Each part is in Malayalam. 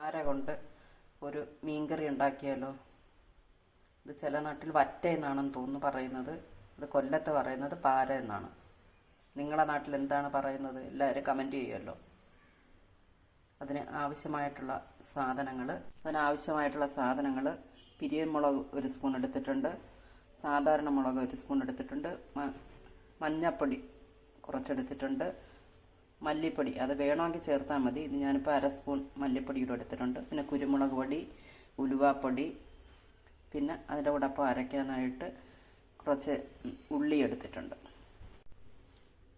പാര കൊണ്ട് ഒരു മീൻകറി ഉണ്ടാക്കിയാലോ? ഇത് ചില നാട്ടിൽ വറ്റ എന്നാണെന്ന് തോന്നുന്നു പറയുന്നത്. ഇത് കൊല്ലത്ത് പറയുന്നത് പാര എന്നാണ്. നിങ്ങളുടെ നാട്ടിൽ എന്താണ് പറയുന്നത്? എല്ലാവരും കമൻറ്റ് ചെയ്യുമല്ലോ. അതിനാവശ്യമായിട്ടുള്ള സാധനങ്ങൾ പിരിയൻമുളക് 1 സ്പൂൺ എടുത്തിട്ടുണ്ട്, സാധാരണ മുളക് 1 സ്പൂൺ എടുത്തിട്ടുണ്ട്, മഞ്ഞൾപ്പൊടി കുറച്ചെടുത്തിട്ടുണ്ട്, മല്ലിപ്പൊടി അത് വേണമെങ്കിൽ ചേർത്താൽ മതി. ഇത് ഞാനിപ്പോൾ 1/2 സ്പൂൺ മല്ലിപ്പൊടി കൂടെ എടുത്തിട്ടുണ്ട്. പിന്നെ കുരുമുളക് പൊടി, ഉലുവാപ്പൊടി, പിന്നെ അതിൻ്റെ കൂടെ അപ്പോൾ അരയ്ക്കാനായിട്ട് കുറച്ച് ഉള്ളി എടുത്തിട്ടുണ്ട്.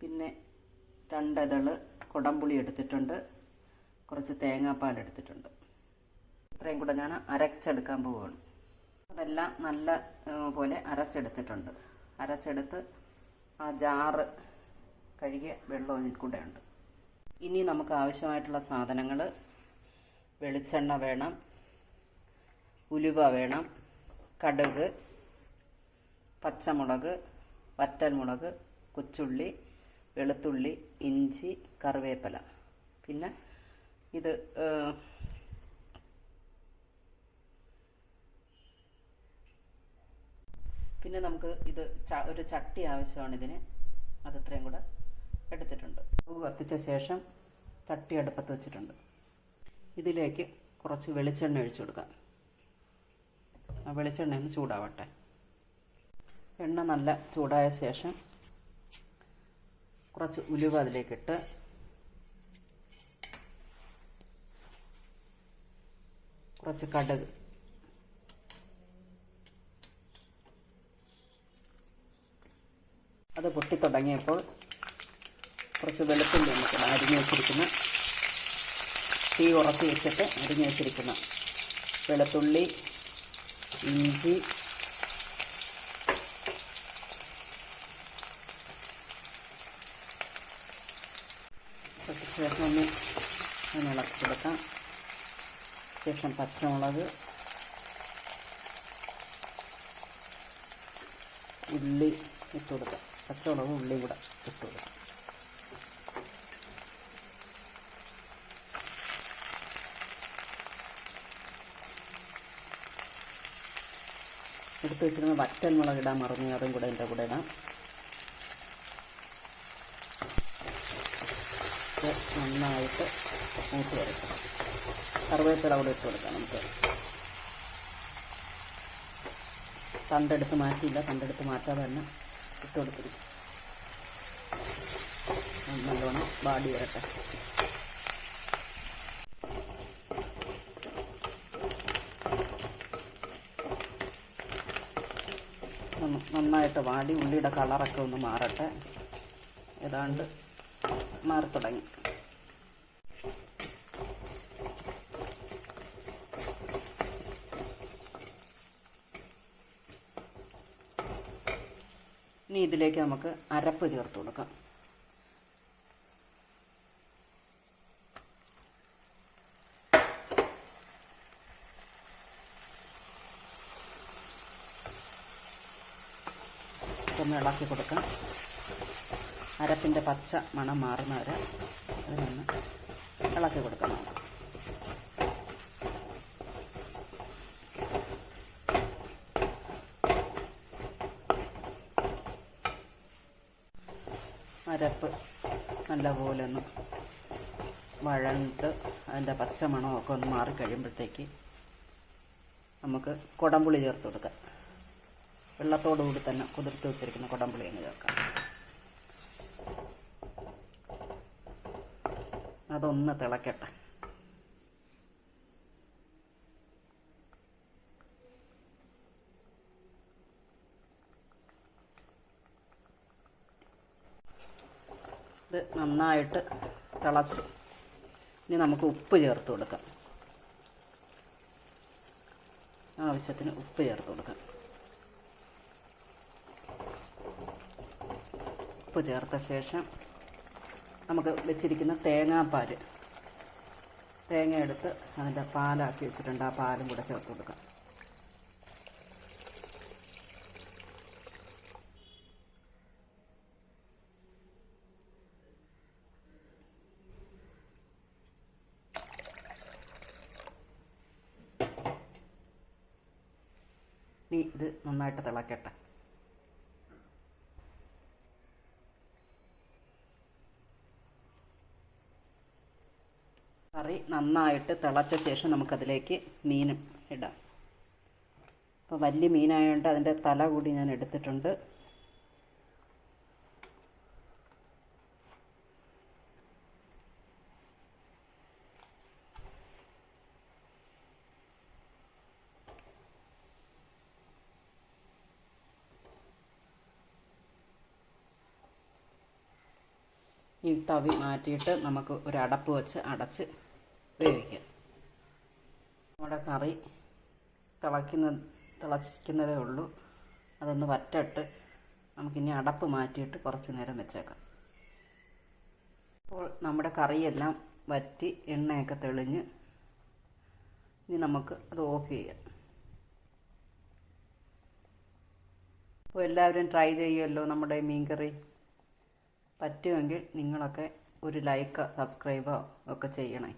പിന്നെ 2 ഇതള് കുടംപുളി എടുത്തിട്ടുണ്ട്, കുറച്ച് തേങ്ങാപ്പാൽ എടുത്തിട്ടുണ്ട്. ഇത്രയും കൂടെ ഞാൻ അരച്ചെടുക്കാൻ പോവുകയാണ്. അതെല്ലാം നല്ല പോലെ അരച്ചെടുത്തിട്ടുണ്ട്. അരച്ചെടുത്ത് ആ ജാറ് കഴുകിയ വെള്ളം ഇതിൽ കൂടെ ഉണ്ട്. ഇനി നമുക്ക് ആവശ്യമായിട്ടുള്ള സാധനങ്ങൾ: വെളിച്ചെണ്ണ വേണം, ഉലുവ വേണം, കടുക്, പച്ചമുളക്, വറ്റൽമുളക്, കൊച്ചുള്ളി, വെളുത്തുള്ളി, ഇഞ്ചി, കറിവേപ്പില. പിന്നെ ഇത് പിന്നെ നമുക്ക് ഒരു ചട്ടി ആവശ്യമാണ് ഇതിന്. അതിത്രയും കൂടെ എടുത്തിട്ടുണ്ട്. കത്തിച്ച ശേഷം ചട്ടി അടുപ്പത്ത് വെച്ചിട്ടുണ്ട്. ഇതിലേക്ക് കുറച്ച് വെളിച്ചെണ്ണ ഒഴിച്ചു കൊടുക്കാം. ആ വെളിച്ചെണ്ണ ഒന്ന് ചൂടാവട്ടെ. എണ്ണ നല്ല ചൂടായ ശേഷം കുറച്ച് ഉലുവ അതിലേക്കിട്ട് കുറച്ച് കടുക്, അത് പൊട്ടിത്തുടങ്ങിയപ്പോൾ കുറച്ച് വെളുത്തുള്ളി നമുക്ക് അരിഞ്ഞു വെച്ചിരിക്കുന്ന, തീ ഉറത്തി വെച്ചിട്ട് അരിഞ്ഞു വെച്ചിരിക്കുന്ന വെളുത്തുള്ളി, ഇഞ്ചി, ശേഷം ഒന്ന് ഇളക്കി കൊടുക്കാം. ശേഷം പച്ചമുളക്, ഉള്ളി ഇട്ട് കൊടുക്കാം. പച്ചമുളകും ഉള്ളിയും കൂടെ ഇട്ട് കൊടുക്കാം. എടുത്ത് വെച്ചിരുന്ന വറ്റൽമുളക് ഇടാൻ മറന്നു, അതും കൂടെ ഇതിൻ്റെ കൂടെ ഇടാം. നന്നായിട്ട് മൂത്ത് വരയ്ക്കണം. കറിവേപ്പില കൂടെ ഇട്ട് കൊടുക്കാം. നമുക്ക് തണ്ടെടുത്ത് മാറ്റിയില്ല, തണ്ടെടുത്ത് മാറ്റാതെ തന്നെ ഇട്ട് കൊടുത്തിരിക്കും. നല്ലോണം വാടി വരട്ടെ. നന്നായിട്ട് വാടി ഉള്ളിയുടെ കളറൊക്കെ ഒന്ന് മാറട്ടെ. ഏതാണ്ട് മാറി തുടങ്ങി. ഇനി ഇതിലേക്ക് നമുക്ക് അരപ്പ് ചേർത്ത് കൊടുക്കാം. ഒന്ന് ഇളക്കി കൊടുക്കാം. അരപ്പിൻ്റെ പച്ച മണം മാറുന്ന വരെ അതിനൊന്ന് ഇളക്കി കൊടുക്കണം. അരപ്പ് നല്ലപോലെ ഒന്ന് വഴണ്ട് അതിൻ്റെ പച്ചമണമൊക്കെ ഒന്ന് മാറിക്കഴിയുമ്പോഴത്തേക്ക് നമുക്ക് കുടംപുളി ചേർത്ത് കൊടുക്കാം. വെള്ളത്തോടുകൂടി തന്നെ കുതിർത്ത് വെച്ചിരിക്കുന്ന കുടംപുളി അങ്ങ് ചേർക്കാം. അതൊന്ന് തിളക്കട്ടെ. ഇത് നന്നായിട്ട് തിളച്ച് ഇനി നമുക്ക് ഉപ്പ് ചേർത്ത് കൊടുക്കാം. ആവശ്യത്തിന് ഉപ്പ് ചേർത്ത് കൊടുക്കാം. ഉപ്പ് ചേർത്ത ശേഷം നമുക്ക് വെച്ചിരിക്കുന്ന തേങ്ങാപ്പാൽ, തേങ്ങ എടുത്ത് അതിൻ്റെ പാലാക്കി വെച്ചിട്ടുണ്ട്, ആ പാലും കൂടെ ചേർത്ത് കൊടുക്കാം. ഇനി ഇത് നന്നായിട്ട് തിളക്കട്ടെ. കറി നന്നായിട്ട് തിളച്ച ശേഷം നമുക്കതിലേക്ക് മീനും ഇടാം. അപ്പോൾ വലിയ മീനായതുകൊണ്ട് അതിൻ്റെ തല കൂടി ഞാൻ എടുത്തിട്ടുണ്ട്. ഈ തവി മാറ്റിയിട്ട് നമുക്ക് ഒരു അടപ്പ് വെച്ച് അടച്ച് വേവിക്കാം. നമ്മുടെ കറി തിളയ്ക്കുന്നതേ ഉള്ളൂ. അതൊന്ന് വറ്റിട്ട് നമുക്കിനി അടപ്പ് മാറ്റിയിട്ട് കുറച്ച് നേരം വെച്ചേക്കാം. അപ്പോൾ നമ്മുടെ കറിയെല്ലാം വറ്റി എണ്ണയൊക്കെ തെളിഞ്ഞ് ഇനി നമുക്ക് അത് ഓഫ് ചെയ്യാം. അപ്പോൾ എല്ലാവരും ട്രൈ ചെയ്യുമല്ലോ നമ്മുടെ മീൻകറി. പറ്റുമെങ്കിൽ നിങ്ങളൊക്കെ ഒരു ലൈക്ക് സബ്സ്ക്രൈബോ ഒക്കെ ചെയ്യണേ.